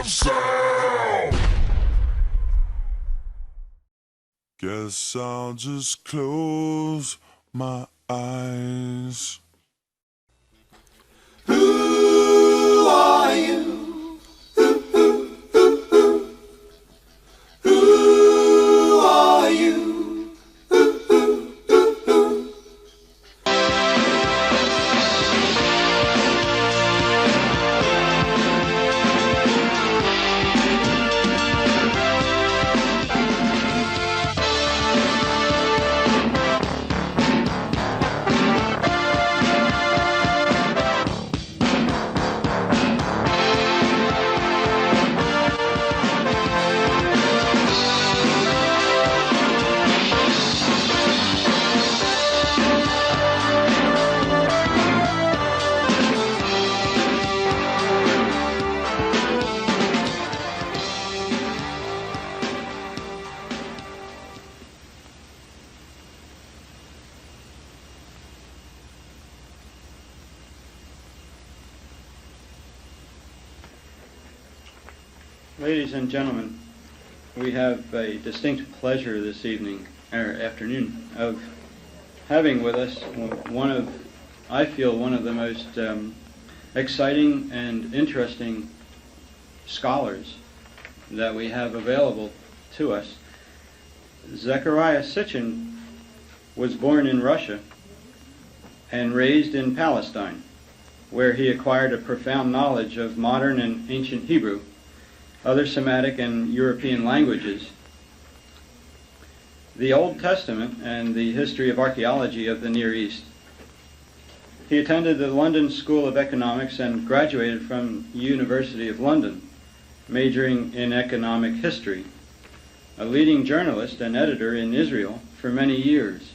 of sound. Guess I'll just close my eyes. Who are you? Who are you? Ladies and gentlemen, we have a distinct pleasure this evening, or afternoon, of having with us I feel one of the most exciting and interesting scholars that we have available to us. Zechariah Sitchin was born in Russia and raised in Palestine, where he acquired a profound knowledge of modern and ancient Hebrew, other Semitic and European languages, the Old Testament, and the history of archaeology of the Near East. He attended the London School of Economics and graduated from the University of London, majoring in economic history, a leading journalist and editor in Israel for many years.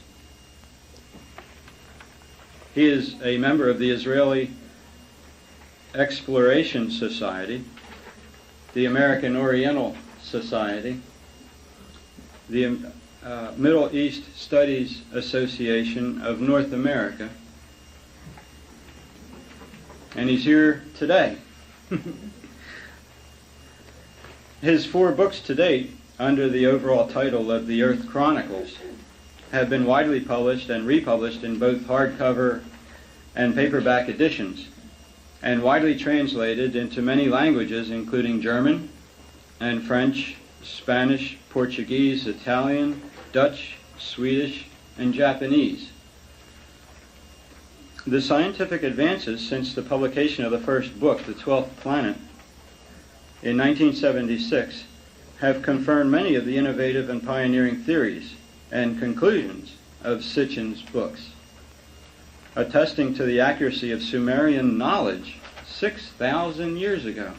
He is a member of the Israeli Exploration Society, the American Oriental Society, the Middle East Studies Association of North America, and he's here today. His 4 books to date, under the overall title of the Earth Chronicles, have been widely published and republished in both hardcover and paperback editions, and widely translated into many languages, including German and French, Spanish, Portuguese, Italian, Dutch, Swedish, and Japanese. The scientific advances since the publication of the first book, The 12th Planet, in 1976, have confirmed many of the innovative and pioneering theories and conclusions of Sitchin's books, attesting to the accuracy of Sumerian knowledge 6,000 years ago.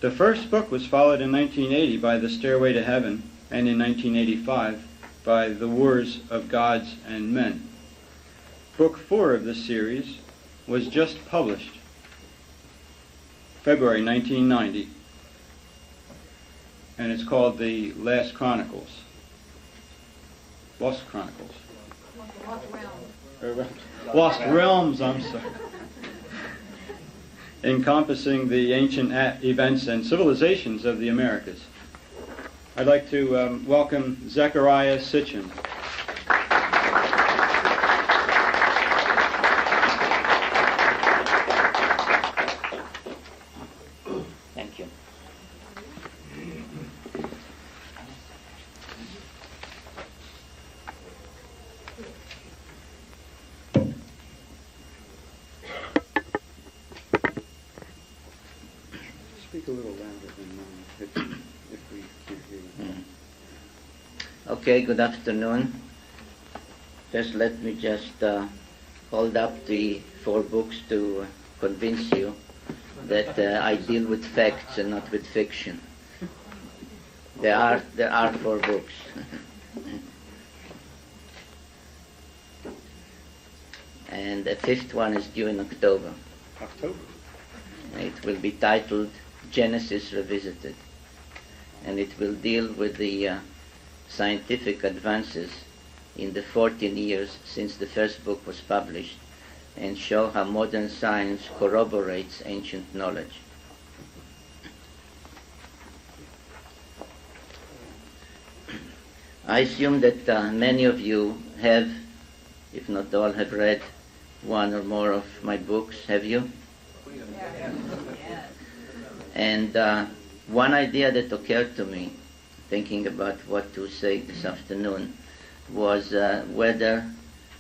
The first book was followed in 1980 by The Stairway to Heaven, and in 1985 by The Wars of Gods and Men. Book 4 of this series was just published February 1990, and it's called The Last Chronicles. Lost Chronicles. Lost Realms, I'm sorry. Encompassing the ancient events and civilizations of the Americas. I'd like to welcome Zechariah Sitchin. Thank you. Speak a little louder than if we can hear you. Okay, good afternoon. First, let me just hold up the 4 books to convince you that I deal with facts and not with fiction. There are 4 books. And the 5th one is due in October. October? It will be titled Genesis Revisited, and it will deal with the scientific advances in the 14 years since the first book was published, and show how modern science corroborates ancient knowledge. I assume that many of you have, if not all, have read one or more of my books. Have you? And one idea that occurred to me, thinking about what to say this afternoon, was whether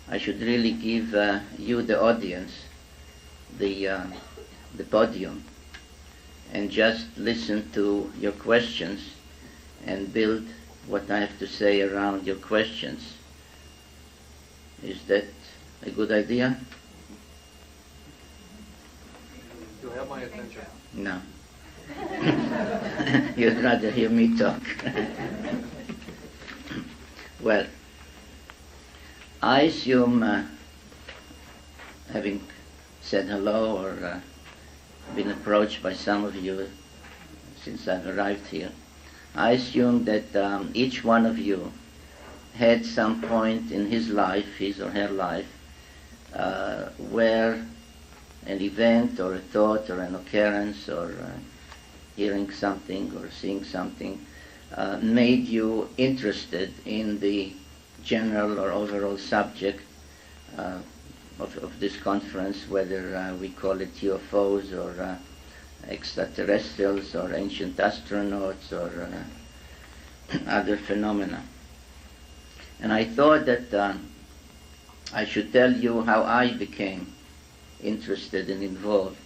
I should really give you, the audience, the podium, and just listen to your questions and build what I have to say around your questions. Is that a good idea? You have my attention. No. You'd rather hear me talk. Well, I assume, having said hello or been approached by some of you since I've arrived here, I assume that each one of you had some point in his life, his or her life, where an event or a thought or an occurrence or hearing something or seeing something made you interested in the general or overall subject of this conference, whether we call it UFOs or extraterrestrials or ancient astronauts or other phenomena. And I thought that I should tell you how I became interested and involved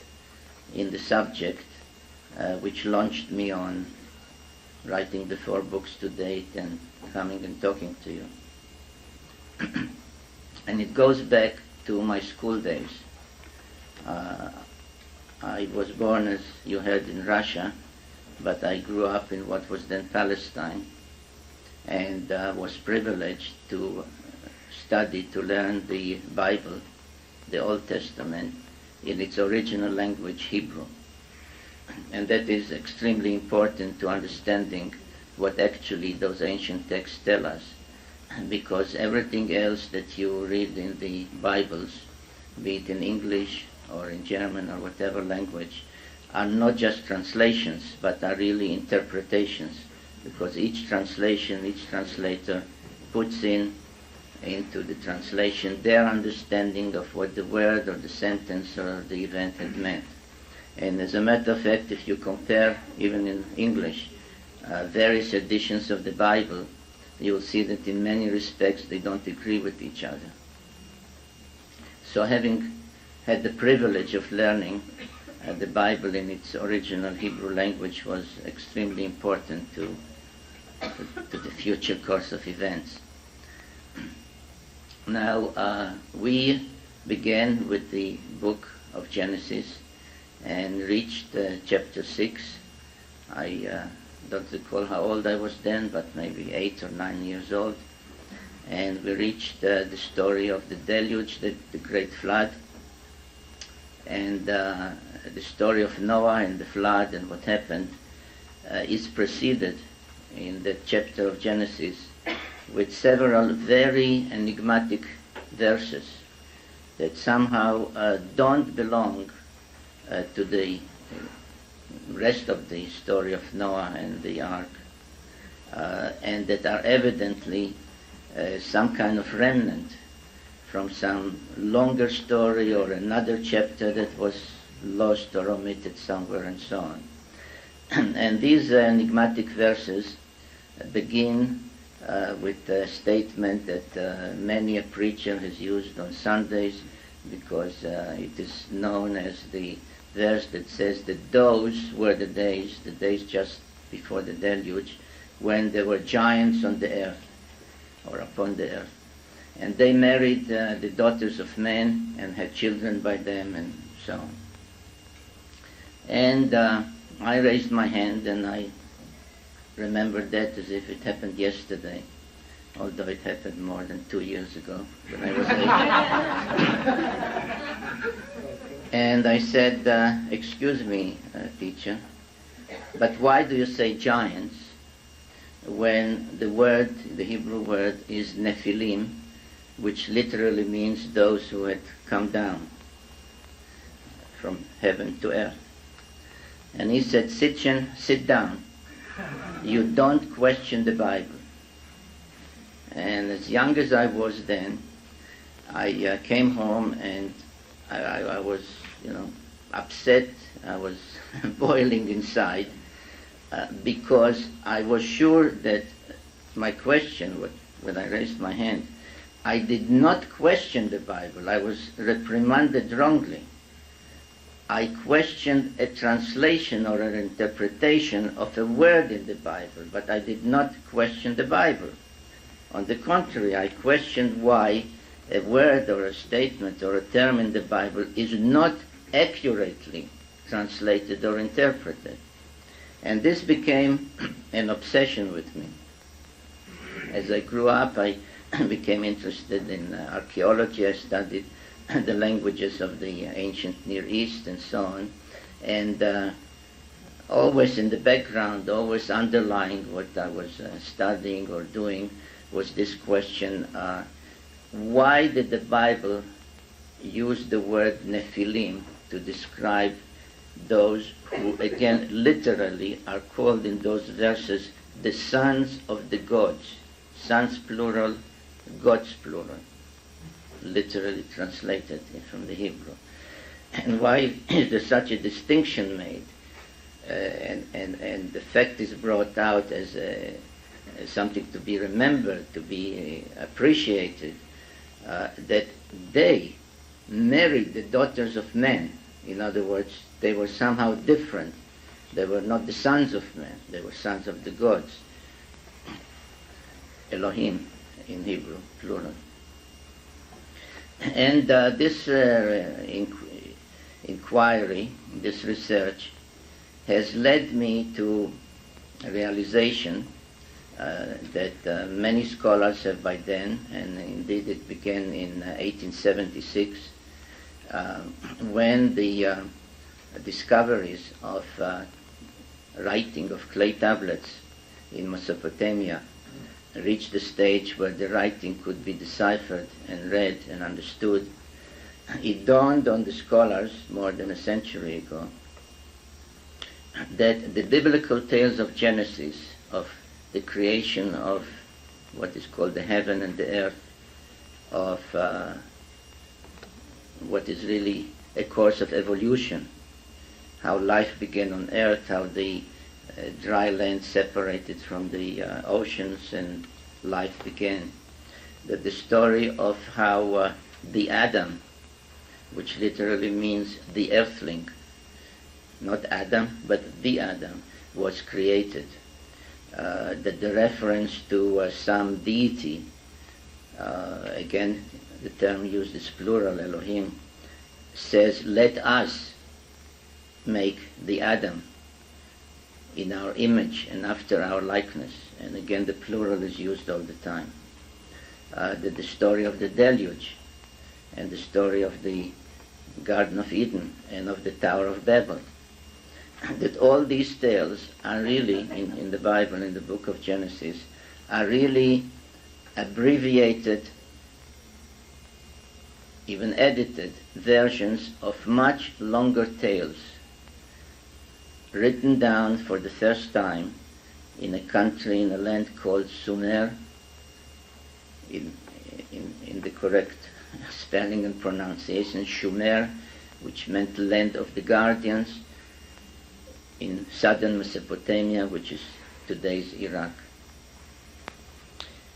in the subject, which launched me on writing the 4 books to date and coming and talking to you. And it goes back to my school days. I was born, as you heard, in Russia, but I grew up in what was then Palestine, and was privileged to study, to learn the Bible, the Old Testament, in its original language, Hebrew. And that is extremely important to understanding what actually those ancient texts tell us, because everything else that you read in the Bibles, be it in English or in German or whatever language, are not just translations, but are really interpretations, because each translation, each translator puts into the translation their understanding of what the word or the sentence or the event had meant. And as a matter of fact, if you compare, even in English, various editions of the Bible, you will see that in many respects they don't agree with each other. So having had the privilege of learning the Bible in its original Hebrew language was extremely important to the future course of events. Now, we began with the book of Genesis and reached chapter 6. I don't recall how old I was then, but maybe 8 or 9 years old. And we reached the story of the deluge, the great flood, and the story of Noah and the flood and what happened is preceded in that chapter of Genesis with several very enigmatic verses that somehow don't belong to the rest of the story of Noah and the ark, and that are evidently some kind of remnant from some longer story or another chapter that was lost or omitted somewhere and so on. And these enigmatic verses begin with a statement that many a preacher has used on Sundays, because it is known as the verse that says that those were the days just before the deluge, when there were giants on the earth, or upon the earth. And they married the daughters of men and had children by them and so on. And I raised my hand and I remembered that as if it happened yesterday, although it happened more than 2 years ago when I was 8. And I said, excuse me, teacher, but why do you say giants when the word, the Hebrew word, is Nephilim, which literally means those who had come down from heaven to earth? And he said, Sitchin, sit down. You don't question the Bible. And as young as I was then, I came home and I was, upset. I was boiling inside because I was sure that my question, when I raised my hand, I did not question the Bible. I was reprimanded wrongly. I questioned a translation or an interpretation of a word in the Bible, but I did not question the Bible. On the contrary, I questioned why a word or a statement or a term in the Bible is not accurately translated or interpreted. And this became an obsession with me. As I grew up, I became interested in archaeology. I studied the languages of the ancient Near East and so on. And always in the background, always underlying what I was studying or doing was this question, why did the Bible use the word Nephilim to describe those who, again, literally are called in those verses the sons of the gods? Sons plural, gods plural, literally translated from the Hebrew. And why is there such a distinction made? And the fact is brought out as something to be remembered, to be appreciated, that they married the daughters of men. In other words, they were somehow different. They were not the sons of men, they were sons of the gods. Elohim in Hebrew, plural. And this inquiry, this research, has led me to a realization that many scholars have by then, and indeed it began in 1876, when the discoveries of writing of clay tablets in Mesopotamia reached the stage where the writing could be deciphered and read and understood. It dawned on the scholars more than a century ago that the biblical tales of Genesis, of the creation of what is called the heaven and the earth, of what is really a course of evolution, how life began on earth, how the dry land separated from the oceans and life began. That the story of how the Adam, which literally means the earthling, not Adam, but the Adam, was created. That the reference to some deity, again, the term used is plural, Elohim, says, let us make the Adam in our image and after our likeness. And again, the plural is used all the time. That the story of the deluge and the story of the Garden of Eden and of the Tower of Babel, that all these tales are really, in the Bible, in the book of Genesis, are really abbreviated, even edited versions of much longer tales, written down for the first time in a country, in a land called Sumer, in the correct spelling and pronunciation, Shumer, which meant land of the guardians, in southern Mesopotamia, which is today's Iraq.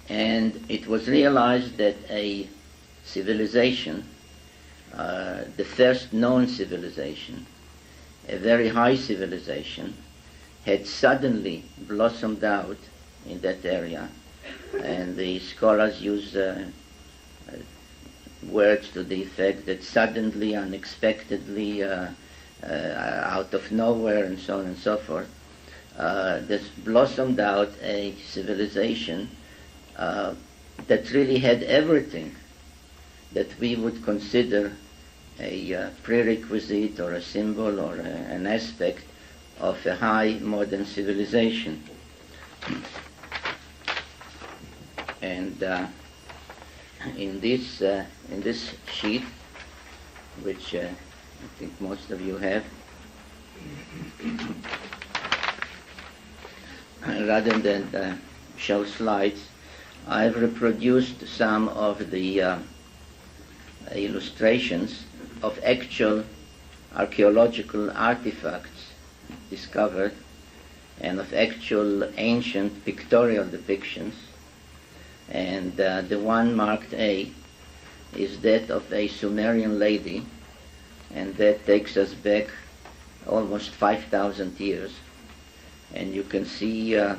And it was realized that a civilization, the first known civilization, a very high civilization, had suddenly blossomed out in that area. And the scholars use words to the effect that suddenly, unexpectedly, out of nowhere, and so on and so forth, there's blossomed out a civilization that really had everything that we would consider a prerequisite or a symbol or an aspect of a high modern civilization. And in this sheet, which I think most of you have, rather than show slides, I've reproduced some of the illustrations of actual archaeological artifacts discovered and of actual ancient pictorial depictions. And the one marked A is that of a Sumerian lady, and that takes us back almost 5,000 years. And you can see her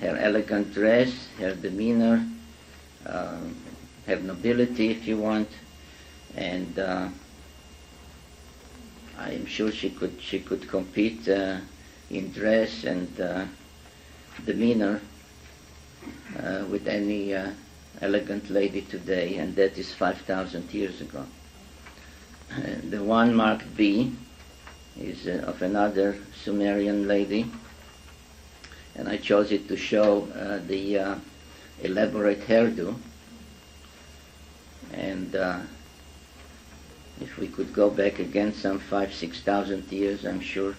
elegant dress, her demeanor, her nobility, if you want, and I am sure she could compete in dress and demeanor with any elegant lady today, and that is 5,000 years ago. The one marked B is of another Sumerian lady, and I chose it to show the elaborate hairdo. And if we could go back again some 5,000-6,000 years, I'm sure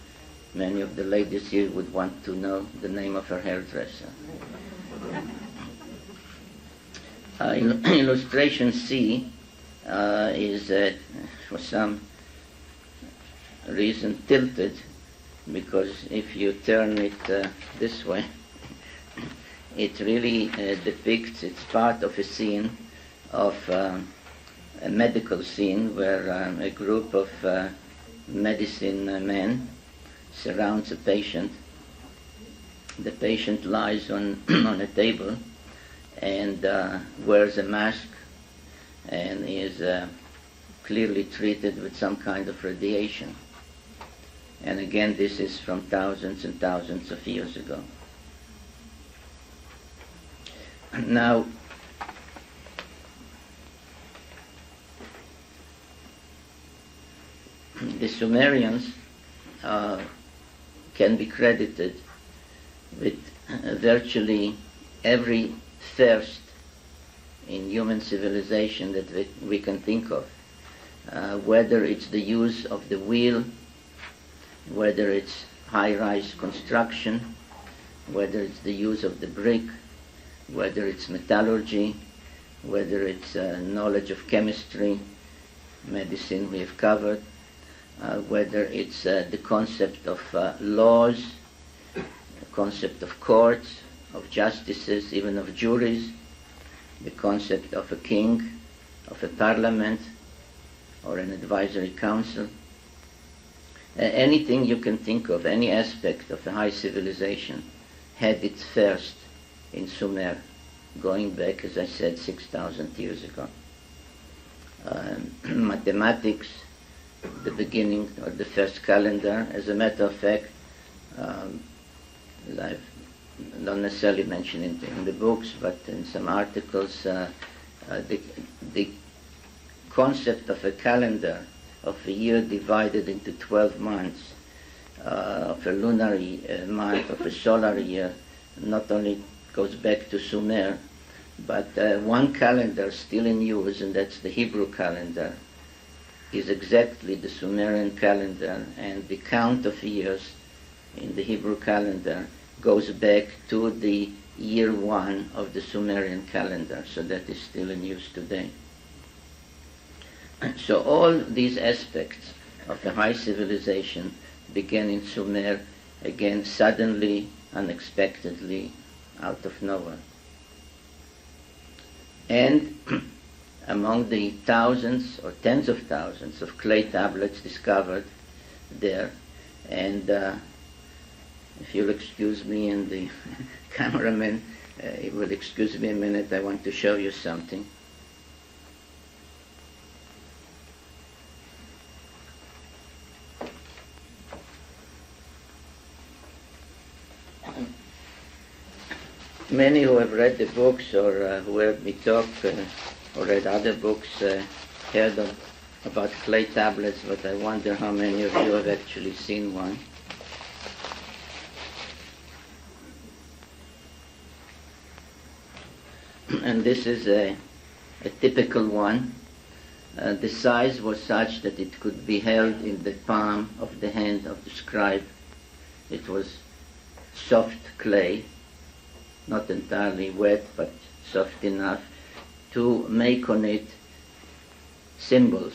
many of the ladies here would want to know the name of her hairdresser. Illustration C is, for some reason, tilted, because if you turn it this way, it really depicts, it's part of a scene of a medical scene where a group of medicine men surrounds a patient. The patient lies on a table and wears a mask and is clearly treated with some kind of radiation. And again, this is from thousands and thousands of years ago. Now, the Sumerians can be credited with virtually every first in human civilization that we can think of, whether it's the use of the wheel, whether it's high-rise construction, whether it's the use of the brick, whether it's metallurgy, whether it's knowledge of chemistry, medicine we have covered, whether it's the concept of laws, the concept of courts, of justices, even of juries, the concept of a king, of a parliament, or an advisory council. Anything you can think of, any aspect of a high civilization, had its first in Sumer, going back, as I said, 6,000 years ago. Mathematics, the beginning or the first calendar. As a matter of fact, as I've not necessarily mentioned in the books, but in some articles, the concept of a calendar, of a year divided into 12 months, of a lunar month, of a solar year, not only goes back to Sumer, but one calendar still in use, and that's the Hebrew calendar, is exactly the Sumerian calendar, and the count of years in the Hebrew calendar goes back to the year 1 of the Sumerian calendar, so that is still in use today. So all these aspects of a high civilization began in Sumer, again suddenly, unexpectedly, out of nowhere. And among the thousands or tens of thousands of clay tablets discovered there, and if you'll excuse me, and the cameraman will excuse me a minute, I want to show you something. Many who have read the books or who heard me talk or read other books heard about clay tablets, but I wonder how many of you have actually seen one. And this is a typical one. The size was such that it could be held in the palm of the hand of the scribe. It was soft clay, not entirely wet, but soft enough to make on it symbols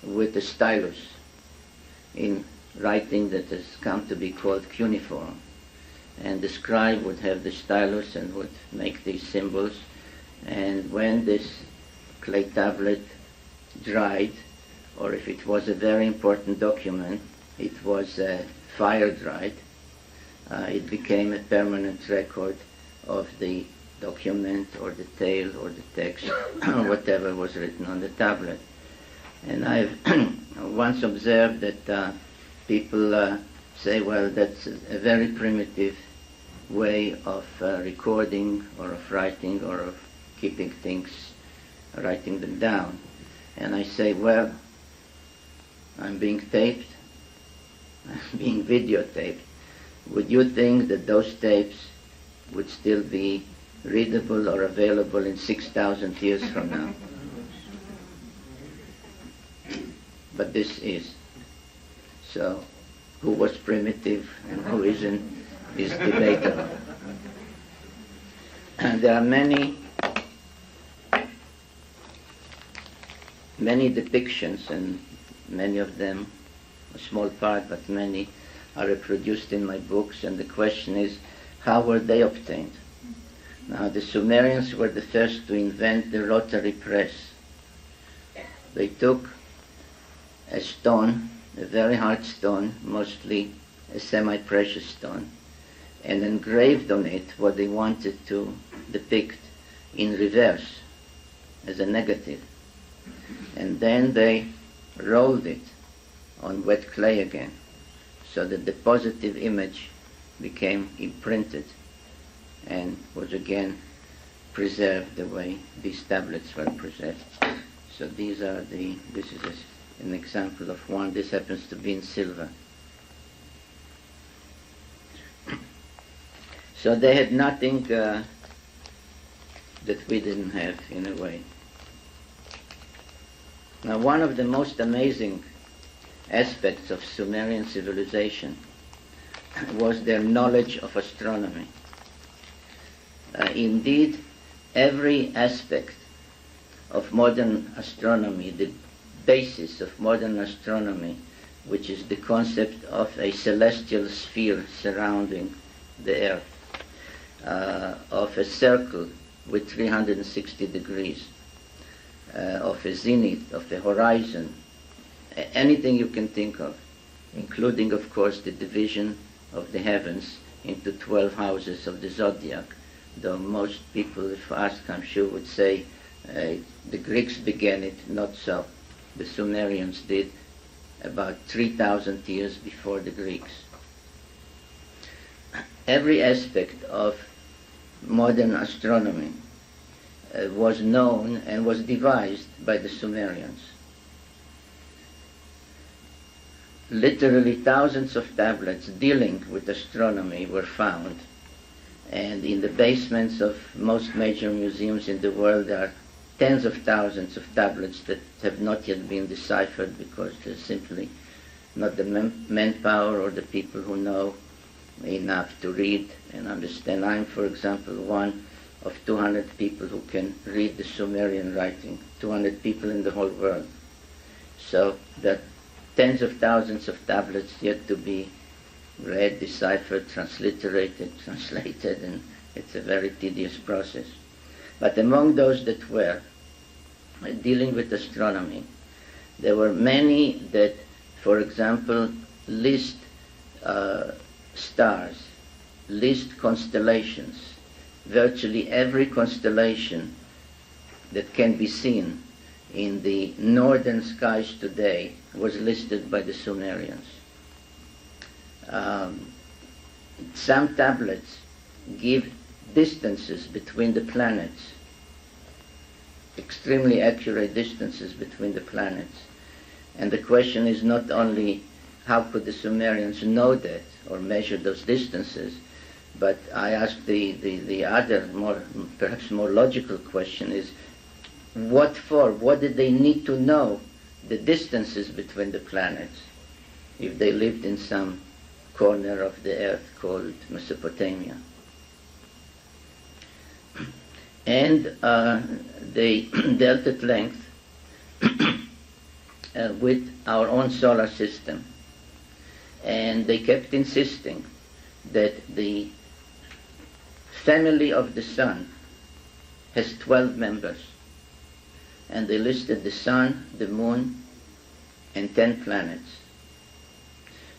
with a stylus in writing that has come to be called cuneiform. And the scribe would have the stylus and would make these symbols. And when this clay tablet dried, or if it was a very important document, it was fire dried, it became a permanent record of the document or the tale or the text, whatever was written on the tablet. And I've once observed that people say, well, that's a very primitive way of recording or of writing or of keeping things, writing them down. And I say, well, I'm being taped, I'm being videotaped. Would you think that those tapes would still be readable or available in 6,000 years from now? But this is. So, who was primitive and who isn't is debatable. And there are many depictions, and many of them, a small part, but many are reproduced in my books, and the question is, how were they obtained? Now, the Sumerians were the first to invent the rotary press. They took a stone, a very hard stone, mostly a semi-precious stone, and engraved on it what they wanted to depict in reverse, as a negative. And then they rolled it on wet clay again, so that the positive image became imprinted and was again preserved the way these tablets were preserved. So this is an example of one. This happens to be in silver. So they had nothing that we didn't have, in a way. Now, one of the most amazing aspects of Sumerian civilization was their knowledge of astronomy. Indeed, every aspect of modern astronomy, the basis of modern astronomy, which is the concept of a celestial sphere surrounding the Earth, of a circle with 360 degrees, of a zenith, of a horizon, anything you can think of, including, of course, the division of the heavens into 12 houses of the zodiac, though most people, if asked, I'm sure, would say the Greeks began it. Not so. The Sumerians did about 3,000 years before the Greeks. Every aspect of modern astronomy was known and was devised by the Sumerians. Literally thousands of tablets dealing with astronomy were found, and in the basements of most major museums in the world there are tens of thousands of tablets that have not yet been deciphered because there's simply not the manpower or the people who know enough to read and understand. I'm, for example, one of 200 people who can read the Sumerian writing, 200 people in the whole world. So there are tens of thousands of tablets yet to be read, deciphered, transliterated, translated, and it's a very tedious process. But among those that were dealing with astronomy, there were many that, for example, list stars, list constellations. Virtually every constellation that can be seen in the northern skies today was listed by the Sumerians. Some tablets give distances between the planets, extremely accurate distances between the planets. And the question is not only how could the Sumerians know that or measure those distances, but I ask the other, perhaps more logical question is, what for? What did they need to know the distances between the planets if they lived in some corner of the earth called Mesopotamia? And they dealt at length with our own solar system. And they kept insisting that the family of the sun has 12 members. And they listed the sun, the moon, and 10 planets.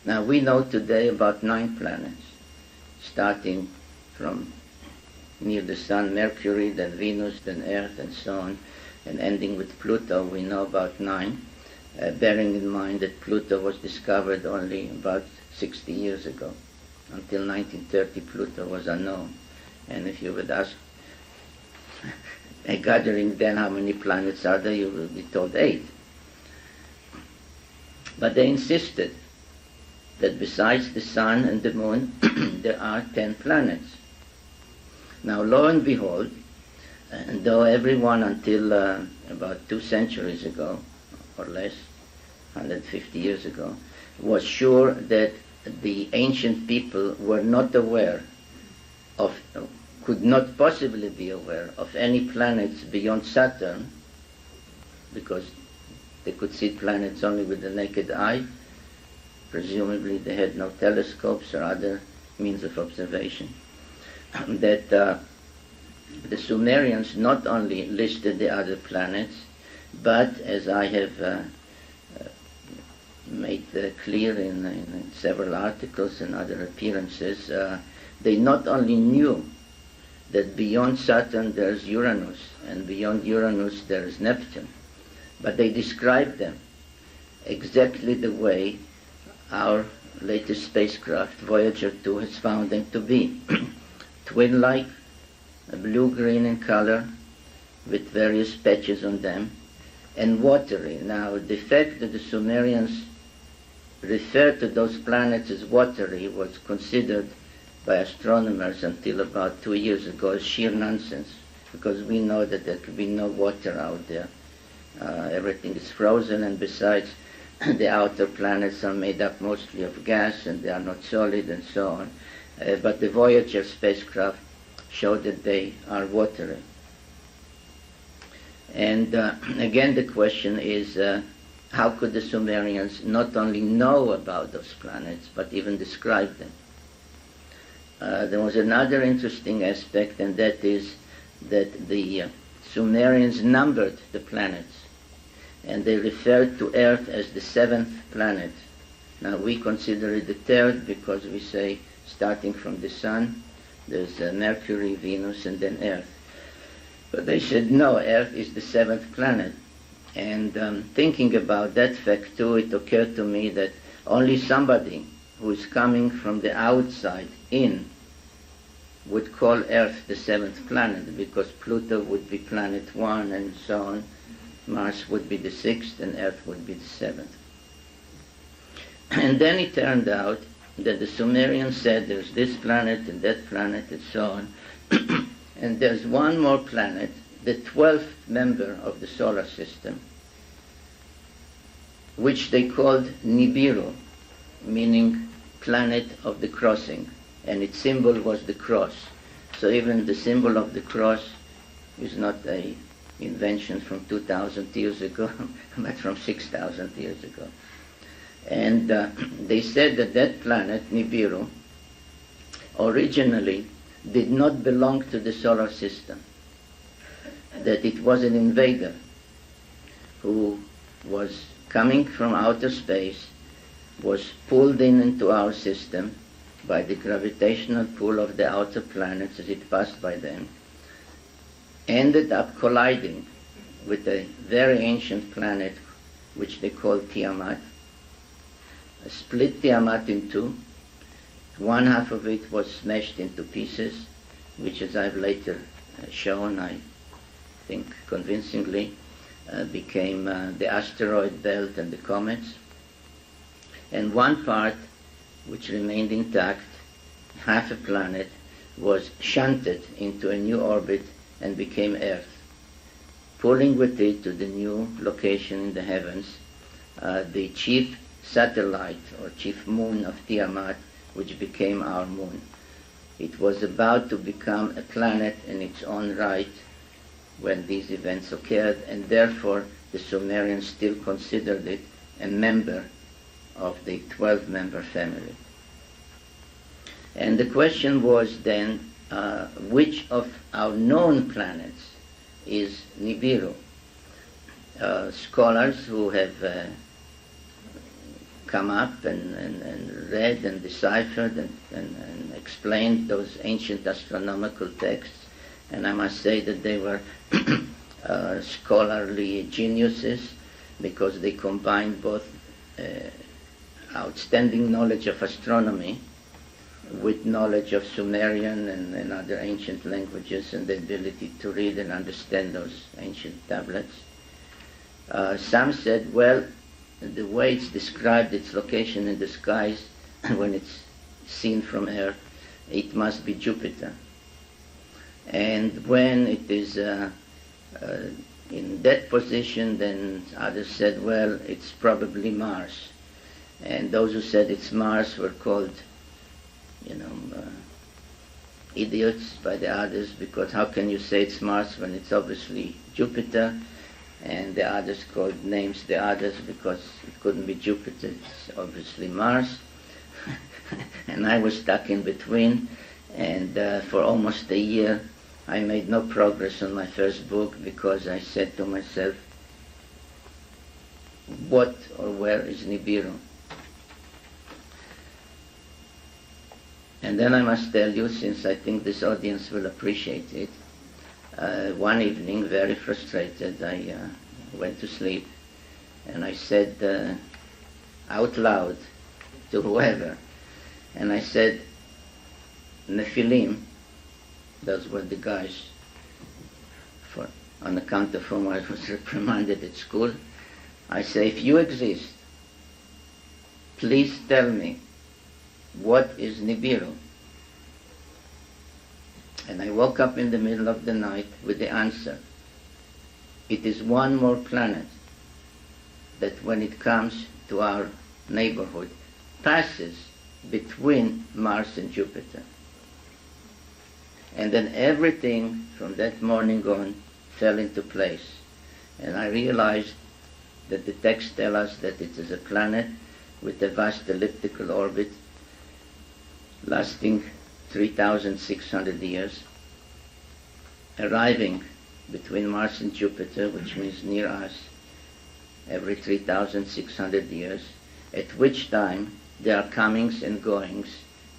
Now we know today about 9 planets, starting from near the sun, Mercury, then Venus, then Earth, and so on, and ending with Pluto. We know about 9, bearing in mind that Pluto was discovered only about 60 years ago. Until 1930, Pluto was unknown. And if you would ask a gathering then how many planets are there, you will be told 8. But they insisted that besides the sun and the moon, there are 10 planets. Now, lo and behold, and though everyone until about 2 centuries ago, or less, 150 years ago, was sure that the ancient people were not aware of, could not possibly be aware of any planets beyond Saturn, because they could see planets only with the naked eye. Presumably they had no telescopes or other means of observation. That the Sumerians not only listed the other planets, but as I have made clear in several articles and other appearances, they not only knew that beyond Saturn there's Uranus, and beyond Uranus there's Neptune, but they described them exactly the way our latest spacecraft, Voyager 2, has found them to be. Twin-like, blue-green in color, with various patches on them, and watery. Now, the fact that the Sumerians referred to those planets as watery was considered by astronomers until about 2 years ago as sheer nonsense, because we know that there could be no water out there. Everything is frozen, and besides, the outer planets are made up mostly of gas, and they are not solid, and so on. But the Voyager spacecraft showed that they are watery. And again, the question is, how could the Sumerians not only know about those planets, but even describe them? There was another interesting aspect, and that is that the Sumerians numbered the planets, and they referred to Earth as the 7th planet. Now we consider it the 3rd because we say, starting from the sun, there's Mercury, Venus, and then Earth. But they said, no, Earth is the 7th planet. And thinking about that fact too, it occurred to me that only somebody who is coming from the outside in would call Earth the 7th planet, because Pluto would be planet 1 and so on. Mars would be the 6th and Earth would be the 7th. And then it turned out that the Sumerians said there's this planet and that planet and so on. And there's one more planet, the 12th member of the solar system, which they called Nibiru, meaning planet of the crossing. And its symbol was the cross. So even the symbol of the cross is not an invention from 2,000 years ago, but from 6,000 years ago. And they said that that planet, Nibiru, originally did not belong to the solar system, that it was an invader who was coming from outer space, was pulled into our system by the gravitational pull of the outer planets as it passed by them, ended up colliding with a very ancient planet which they called Tiamat, split Tiamat in two. One half of it was smashed into pieces, which, as I've later shown, I think convincingly, became the asteroid belt and the comets. And one part, which remained intact, half a planet, was shunted into a new orbit and became Earth, pulling with it to the new location in the heavens, the chief satellite or chief moon of Tiamat, which became our moon. It was about to become a planet in its own right, when these events occurred, and therefore the Sumerians still considered it a member of the 12-member family. And the question was then, which of our known planets is Nibiru? Scholars who have come up and read and deciphered and explained those ancient astronomical texts, and I must say that they were scholarly geniuses, because they combined both outstanding knowledge of astronomy with knowledge of Sumerian and other ancient languages, and the ability to read and understand those ancient tablets. Some said, well, the way it's described, its location in the skies, when it's seen from Earth, it must be Jupiter. And when it is in that position, then others said, well, it's probably Mars. And those who said it's Mars were called, idiots by the others, because how can you say it's Mars when it's obviously Jupiter? And the others called names the others because it couldn't be Jupiter, it's obviously Mars. And I was stuck in between, and for almost a year I made no progress on my first book, because I said to myself, what or where is Nibiru? And then I must tell you, since I think this audience will appreciate it, one evening, very frustrated, I went to sleep, and I said out loud to whoever, and I said, Nephilim, those were the guys on account of whom I was reprimanded at school. I say, if you exist, please tell me, what is Nibiru? And I woke up in the middle of the night with the answer. It is one more planet that, when it comes to our neighborhood, passes between Mars and Jupiter. And then everything from that morning on fell into place. And I realized that the texts tell us that it is a planet with a vast elliptical orbit lasting 3,600 years, arriving between Mars and Jupiter, which means near us, every 3,600 years, at which time there are comings and goings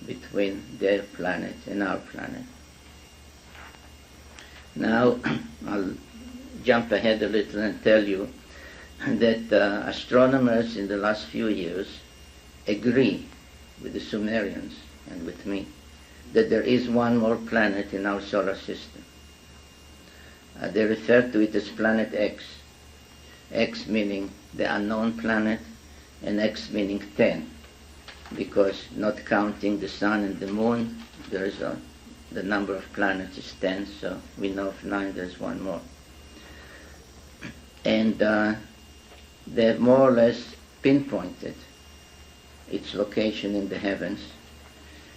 between their planet and our planet. Now, I'll jump ahead a little and tell you that astronomers in the last few years agree with the Sumerians and with me that there is one more planet in our solar system. They refer to it as planet X. X meaning the unknown planet, and X meaning 10, because not counting the sun and the moon, there is the number of planets is 10, so we know of 9, there's one more. And they have more or less pinpointed its location in the heavens.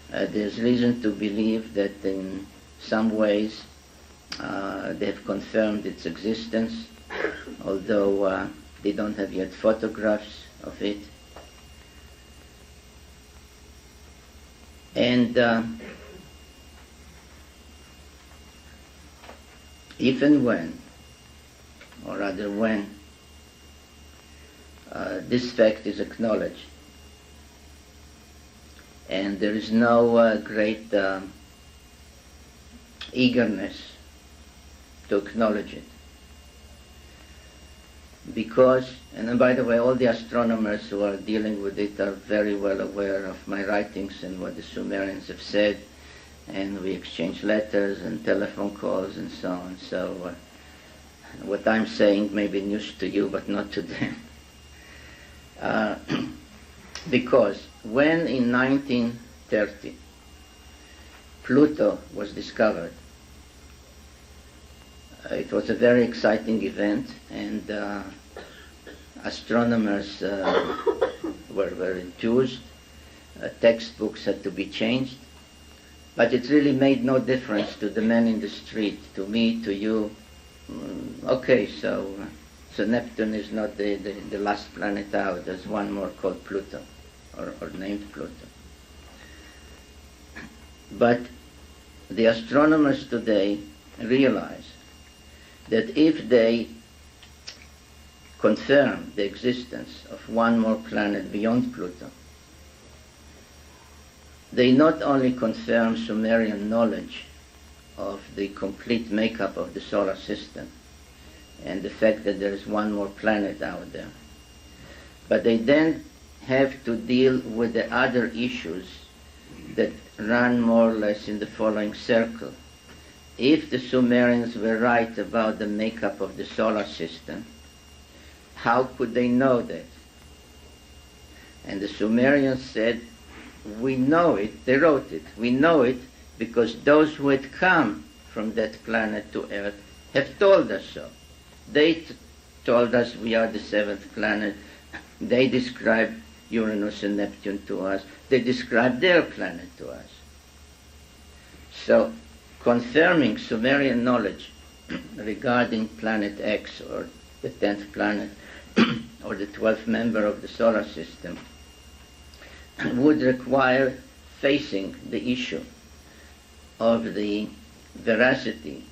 There's reason to believe that in some ways they have confirmed its existence, although they don't have yet photographs of it. And if and when, or rather when, this fact is acknowledged, and there is no great eagerness to acknowledge it. Because, and then by the way, all the astronomers who are dealing with it are very well aware of my writings and what the Sumerians have said, and we exchange letters and telephone calls and so on. So what I'm saying may be news to you, but not to them. Because when in 1930 Pluto was discovered, it was a very exciting event, and astronomers were enthused. Textbooks had to be changed, but it really made no difference to the man in the street, to me, to you, Okay, so Neptune is not the last planet out. There's one more called Pluto, or named Pluto. But the astronomers today realize that if they confirm the existence of one more planet beyond Pluto, they not only confirm Sumerian knowledge of the complete makeup of the solar system and the fact that there is one more planet out there, but they then have to deal with the other issues that run more or less in the following circle. If the Sumerians were right about the makeup of the solar system, how could they know that? And the Sumerians said, we know it, they wrote it, we know it because those who had come from that planet to Earth have told us so. They told us we are the seventh planet. They described Uranus and Neptune to us. They described their planet to us. So, confirming Sumerian knowledge regarding planet X, or the 10th planet, or the 12th member of the solar system, would require facing the issue of the veracity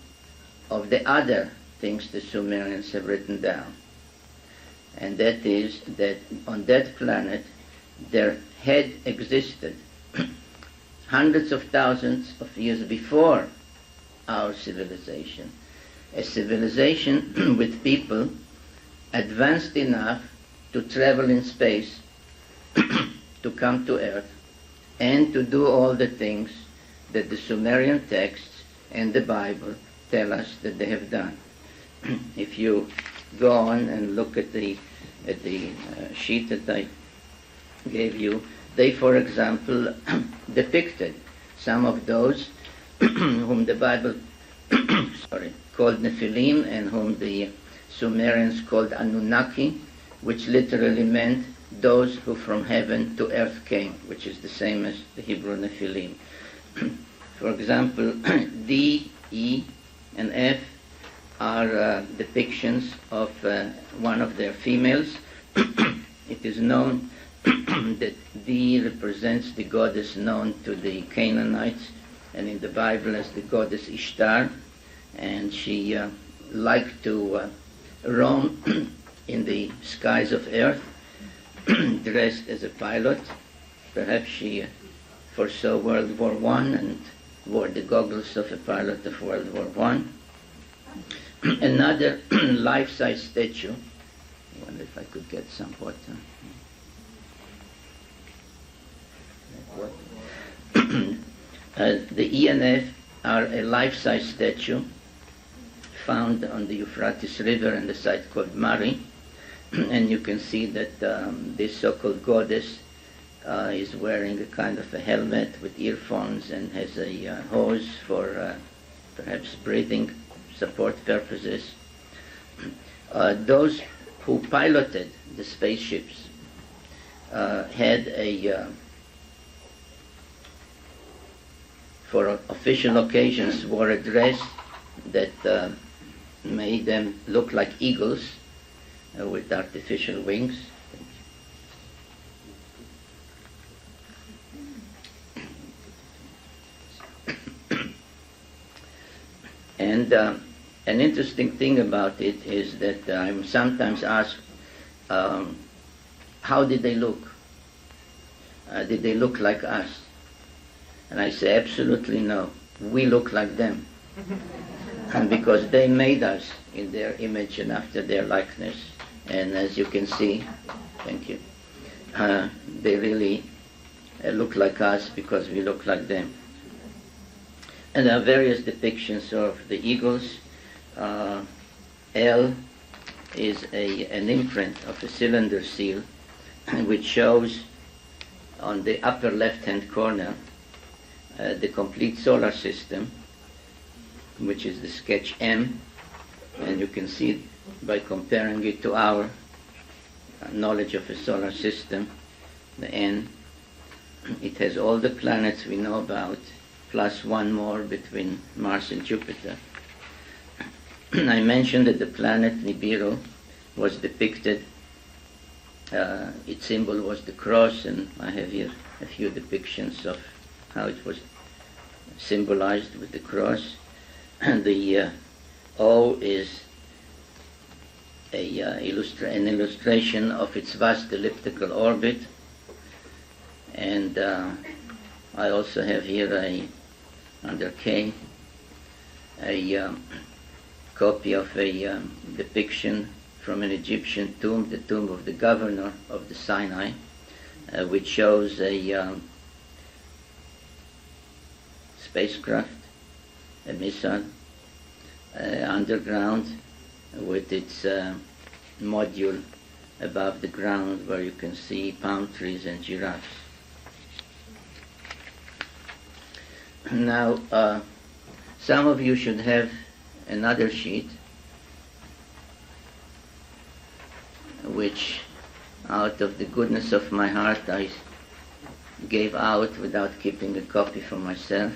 of the other things the Sumerians have written down. And that is that on that planet there had existed hundreds of thousands of years before our civilization, a civilization with people advanced enough to travel in space, to come to Earth, and to do all the things that the Sumerian texts and the Bible tell us that they have done. If you go on and look at the sheet that I gave you, they, for example, depicted some of those whom the Bible called Nephilim, and whom the Sumerians called Anunnaki, which literally meant those who from heaven to earth came, which is the same as the Hebrew Nephilim. For example, D, E, and F are depictions of one of their females. It is known that D represents the goddess known to the Canaanites and in the Bible as the goddess Ishtar, and she liked to roam in the skies of earth dressed as a pilot. Perhaps she foresaw World War I and wore the goggles of a pilot of World War I. Another life-size statue, I wonder if I could get some water. The E and F are a life-size statue found on the Euphrates River in the site called Mari, and you can see that this so-called goddess is wearing a kind of a helmet with earphones and has a hose for perhaps breathing support purposes. Those who piloted the spaceships had for official occasions, wore a dress that made them look like eagles with artificial wings. And an interesting thing about it is that I'm sometimes asked, how did they look? Did they look like us? And I say, absolutely no. We look like them. And because they made us in their image and after their likeness. And as you can see, thank you, they really look like us because we look like them. And there are various depictions of the eagles. L is an imprint of a cylinder seal, which shows on the upper left-hand corner the complete solar system, which is the sketch M, and you can see by comparing it to our knowledge of a solar system, the N. It has all the planets we know about, plus one more between Mars and Jupiter. I mentioned that the planet Nibiru was depicted, its symbol was the cross, and I have here a few depictions of how it was symbolized with the cross. And the O is an illustration of its vast elliptical orbit. And I also have here under K a copy of a depiction from an Egyptian tomb, the tomb of the governor of the Sinai, which shows a spacecraft, a missile, underground with its module above the ground, where you can see palm trees and giraffes. Now, some of you should have another sheet which, out of the goodness of my heart, I gave out without keeping a copy for myself.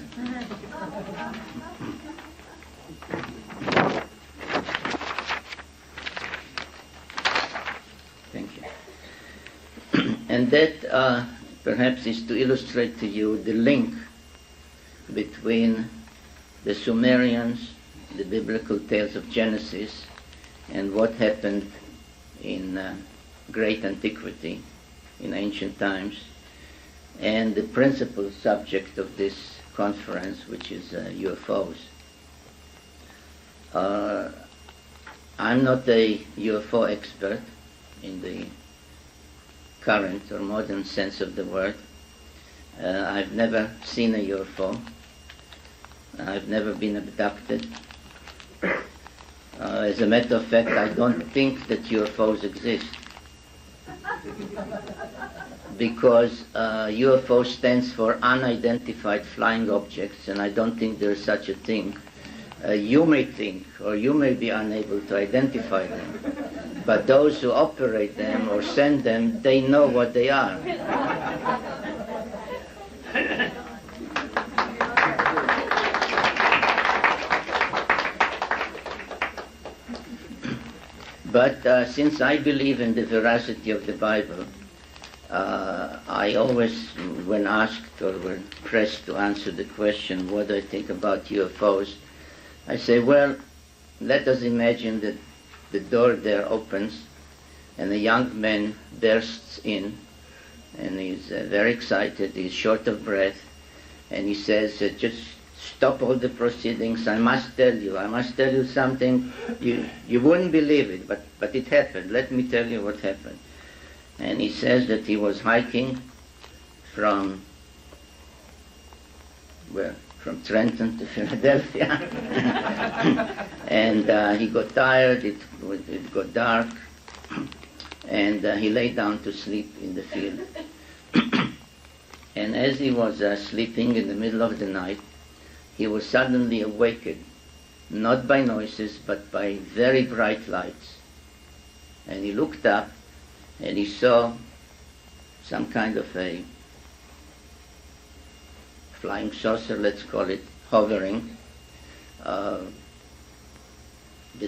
Thank you. And that perhaps is to illustrate to you the link between the Sumerians, the biblical tales of Genesis, and what happened in great antiquity, in ancient times, and the principal subject of this conference, which is UFOs. I'm not a UFO expert in the current or modern sense of the word. I've never seen a UFO. I've never been abducted. As a matter of fact, I don't think that UFOs exist. Because UFO stands for unidentified flying objects, and I don't think there's such a thing. You may think, or you may be unable to identify them, but those who operate them or send them, they know what they are. But since I believe in the veracity of the Bible, I always, when asked or when pressed to answer the question, what do I think about UFOs, I say, well, let us imagine that the door there opens and a young man bursts in, and he's very excited, he's short of breath, and he says, just stop all the proceedings, I must tell you something, you wouldn't believe it, but it happened, let me tell you what happened. And he says that he was hiking from Trenton to Philadelphia, and he got tired, it got dark, and he lay down to sleep in the field. And as he was sleeping in the middle of the night, he was suddenly awakened, not by noises, but by very bright lights. And he looked up, and he saw some kind of a flying saucer, let's call it, hovering. The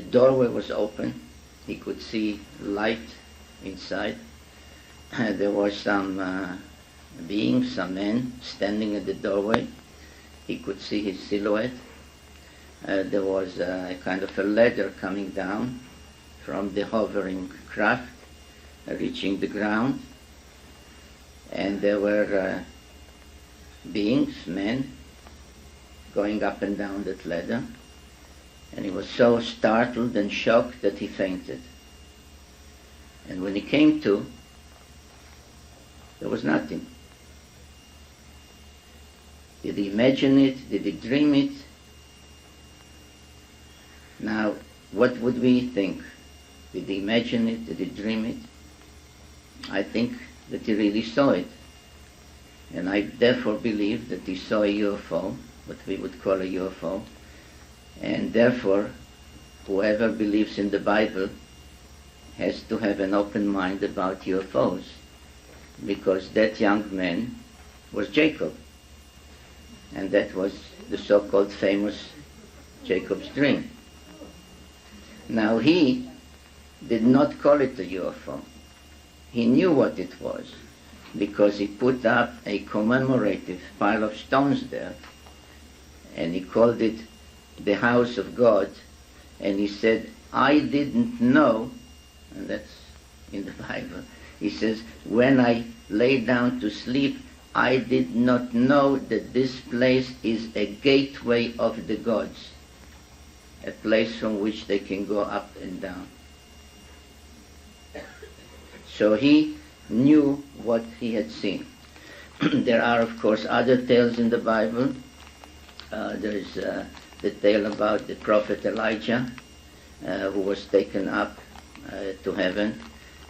doorway was open. He could see light inside. There were some beings, some men, standing at the doorway. He could see his silhouette. There was a kind of a ladder coming down from the hovering craft, reaching the ground. And there were beings, men, going up and down that ladder. And he was so startled and shocked that he fainted. And when he came to, there was nothing. Did he imagine it? Did he dream it? Now, what would we think? Did he imagine it? Did he dream it? I think that he really saw it. And I therefore believe that he saw a UFO, what we would call a UFO. And therefore, whoever believes in the Bible has to have an open mind about UFOs, because that young man was Jacob. And that was the so-called famous Jacob's dream. Now he did not call it a UFO. He knew what it was because he put up a commemorative pile of stones there, and he called it the house of God, and he said, I didn't know, and that's in the Bible, he says, when I lay down to sleep, I did not know that this place is a gateway of the gods, a place from which they can go up and down. So he knew what he had seen. There are, of course, other tales in the Bible. There is the tale about the prophet Elijah, who was taken up to heaven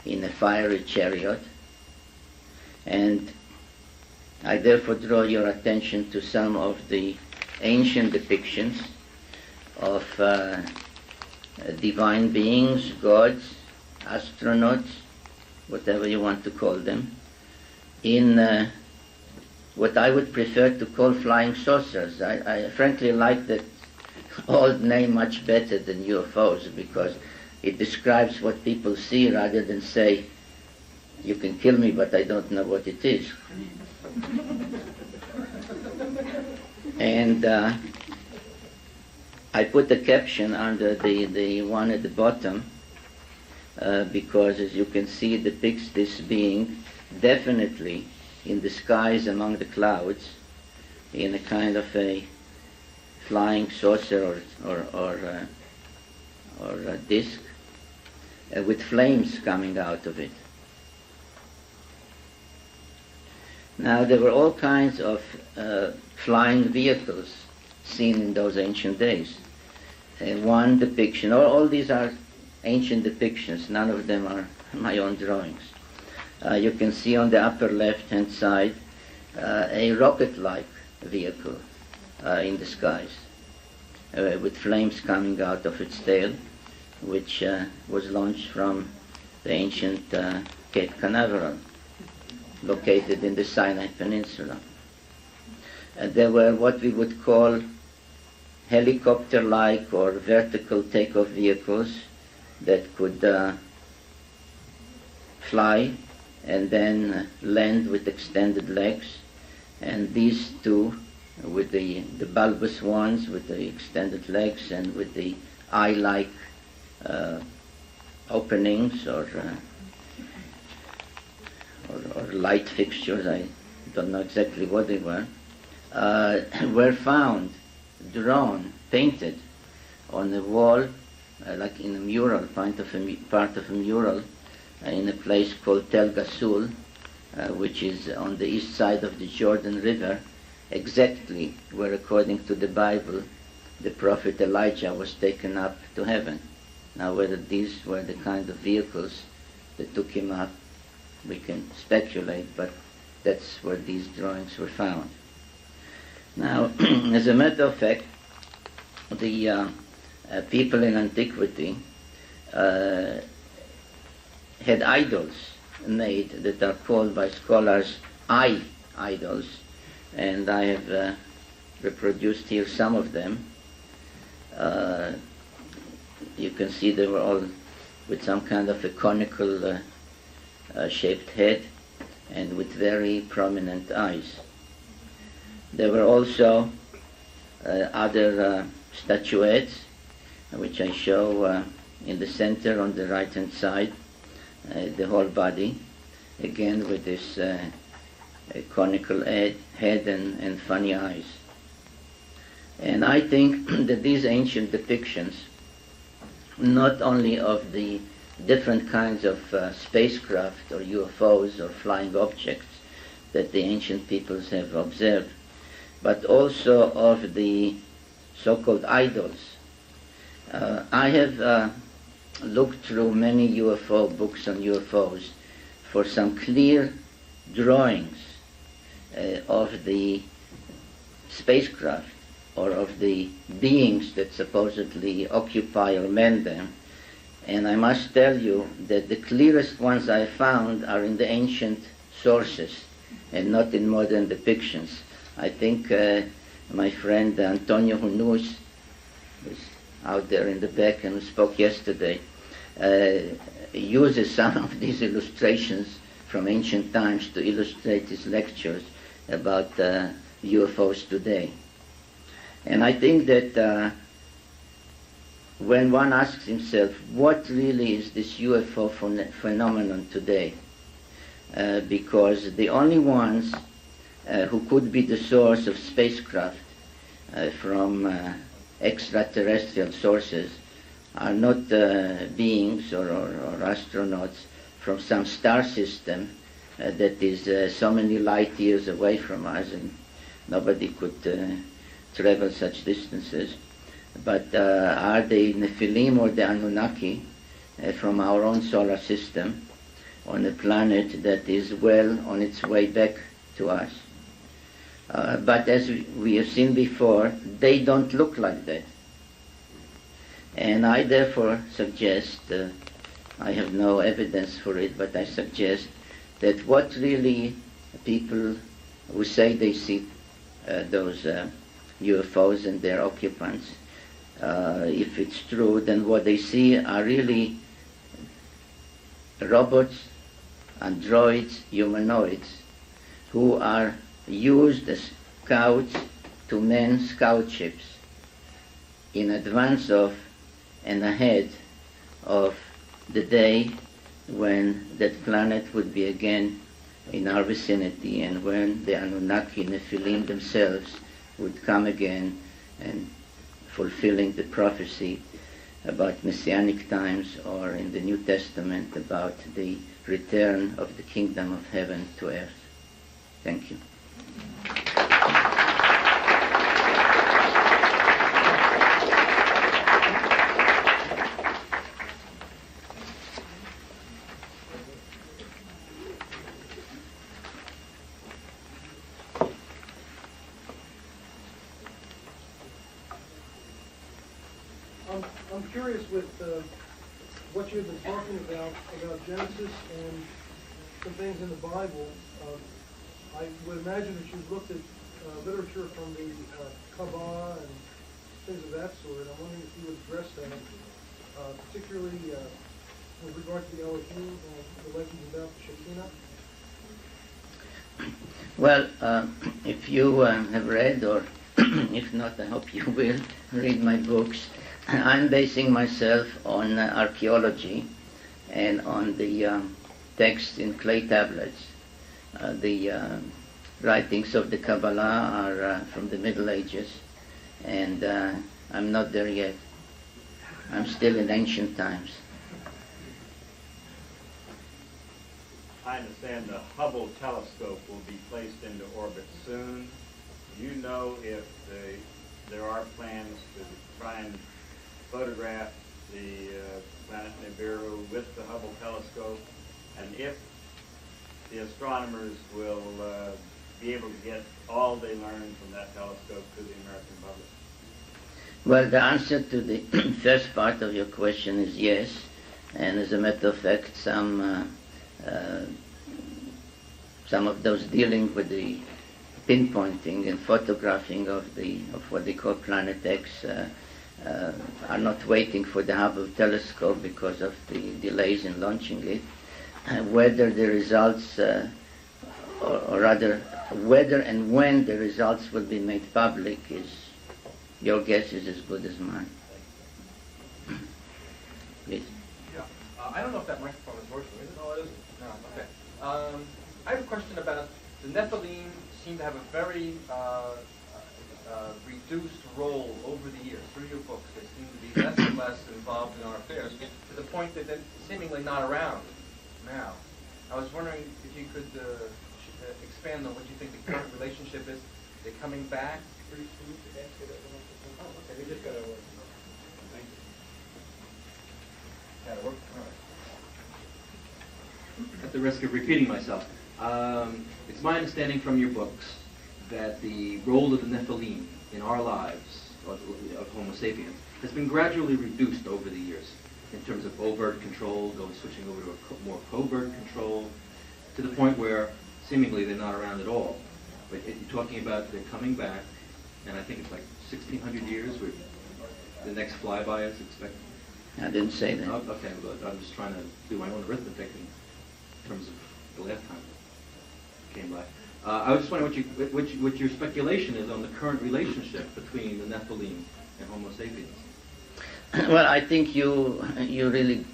in a fiery chariot. And I therefore draw your attention to some of the ancient depictions of divine beings, gods, astronauts, whatever you want to call them, in what I would prefer to call flying saucers. I frankly like that old name much better than UFOs because it describes what people see rather than say, you can kill me, but I don't know what it is. And I put a caption under the one at the bottom because, as you can see, it depicts this being definitely in the skies among the clouds in a kind of a flying saucer or a disc with flames coming out of it. Now, there were all kinds of flying vehicles seen in those ancient days. One depiction, all these are ancient depictions, none of them are my own drawings. You can see on the upper left-hand side a rocket-like vehicle in the skies with flames coming out of its tail, which was launched from the ancient Cape Canaveral, located in the Sinai Peninsula. There were what we would call helicopter-like or vertical takeoff vehicles that could fly and then land with extended legs. And these two, with the bulbous ones, with the extended legs and with the eye-like openings or light fixtures, I don't know exactly what they were found, drawn, painted on a wall, like in a mural, part of a mural, in a place called Tel Gasul, which is on the east side of the Jordan River, exactly where, according to the Bible, the prophet Elijah was taken up to heaven. Now, whether these were the kind of vehicles that took him up, we can speculate, but that's where these drawings were found. Now, as a matter of fact, the people in antiquity had idols made that are called by scholars eye idols, and I have reproduced here some of them. You can see they were all with some kind of a conical shaped head and with very prominent eyes. There were also other statuettes, which I show in the center on the right-hand side, the whole body, again with this conical head and funny eyes. And I think that these ancient depictions, not only of the different kinds of spacecraft or UFOs or flying objects that the ancient peoples have observed, but also of the so-called idols. I have looked through many UFO books on UFOs for some clear drawings of the spacecraft or of the beings that supposedly occupy or man them. And I must tell you that the clearest ones I found are in the ancient sources and not in modern depictions. I think my friend Antonio Hunus, who's out there in the back and who spoke yesterday, uses some of these illustrations from ancient times to illustrate his lectures about UFOs today. And I think that when one asks himself, what really is this UFO phenomenon today? Because the only ones who could be the source of spacecraft from extraterrestrial sources are not beings or astronauts from some star system that is so many light years away from us, and nobody could travel such distances. But are they Nephilim or the Anunnaki from our own solar system on a planet that is well on its way back to us? But as we have seen before, they don't look like that. And I therefore suggest, I have no evidence for it, but I suggest that what really people who say they see those UFOs and their occupants, if it's true, then what they see are really robots, androids, humanoids, who are used as scouts to man scout ships in advance of and ahead of the day when that planet would be again in our vicinity, and when the Anunnaki Nephilim themselves would come again and fulfilling the prophecy about Messianic times, or in the New Testament about the return of the kingdom of heaven to earth. Thank you. I'm curious with what you've been talking about Genesis and some things in the Bible. I would imagine that you've looked at literature from the Kabbalah and things of that sort. I'm wondering if you would address that, particularly with regard to the Elohim and the legends about the Shekinah. Well, if you have read, or if not, I hope you will read my books. I'm basing myself on archaeology and on the texts in clay tablets. The writings of the Kabbalah are from the Middle Ages, and I'm not there yet. I'm still in ancient times. I understand the Hubble telescope will be placed into orbit soon. Do you know if there are plans to try and photograph the planet Nibiru with the Hubble telescope, and if the astronomers will be able to get all they learned from that telescope to the American public? Well, the answer to the first part of your question is yes, and as a matter of fact, some of those dealing with the pinpointing and photographing of what they call Planet X are not waiting for the Hubble telescope because of the delays in launching it. Whether the results, or rather, whether and when the results will be made public is, your guess is as good as mine. Please. Yeah. I don't know if that microphone is working. Is it? Oh, it isn't. No. Okay. I have a question about the Nephilim. Seem to have a very reduced role over the years. Through your books, they seem to be less and less involved in our affairs, to the point that they're seemingly not around now. I was wondering if you could expand on what you think the current relationship is. They're coming back pretty soon? Oh, okay. They just got to work. Thank you. Got to work? All right. At the risk of repeating myself, it's my understanding from your books that the role of the Nephilim in our lives, of Homo sapiens, has been gradually reduced over the years in terms of overt control, switching over to a more covert control, to the point where seemingly they're not around at all. But you're talking about they're coming back, and I think it's like 1,600 years. the next flyby is expected? I didn't say that. Oh, okay, but I'm just trying to do my own arithmetic in terms of the last time it came by. I was just wondering what your speculation is on the current relationship between the Nephilim and Homo sapiens. Well, I think you really,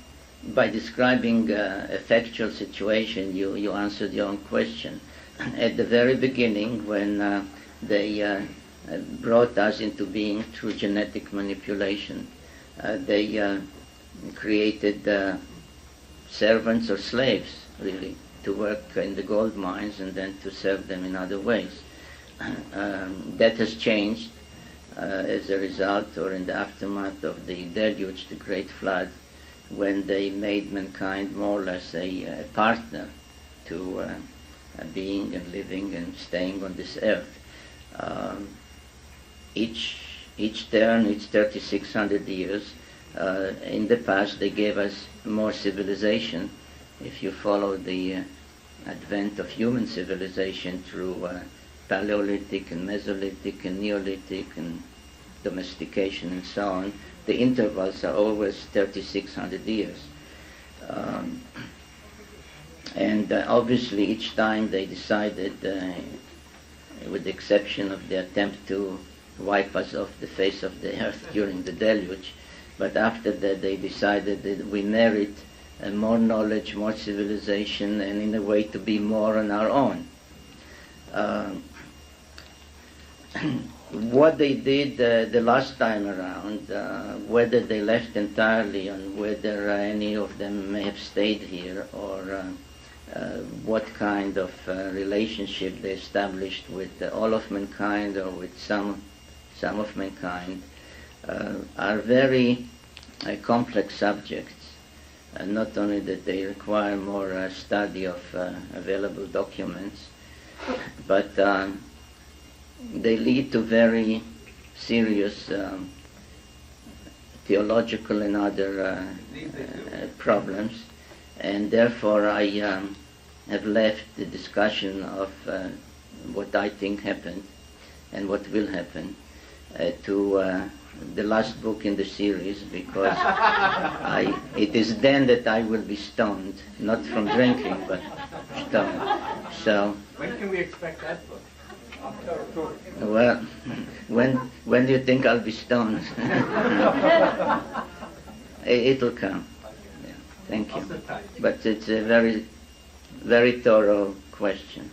by describing a factual situation, you answered your own question. At the very beginning, when they brought us into being through genetic manipulation, they created servants or slaves, really, to work in the gold mines and then to serve them in other ways. That has changed as a result or in the aftermath of the deluge, the great flood, when they made mankind more or less a partner to being and living and staying on this earth. Each turn, each 3,600 years, in the past they gave us more civilization. If you follow the advent of human civilization through Paleolithic and Mesolithic and Neolithic and domestication and so on, the intervals are always 3,600 years. And obviously each time they decided, with the exception of the attempt to wipe us off the face of the earth during the deluge, but after that they decided that we merit more knowledge, more civilization, and in a way to be more on our own. What they did the last time around, whether they left entirely and whether any of them may have stayed here, or what kind of relationship they established with all of mankind or with some of mankind, are very complex subjects. Not only that they require more study of available documents, but they lead to very serious theological and other problems, and therefore I have left the discussion of what I think happened and what will happen to the last book in the series, because it is then that I will be stoned, not from drinking, but stoned. So, When can we expect that book? well, when do you think I'll be stoned? It'll come. Yeah, thank you. But it's a very, very thorough question.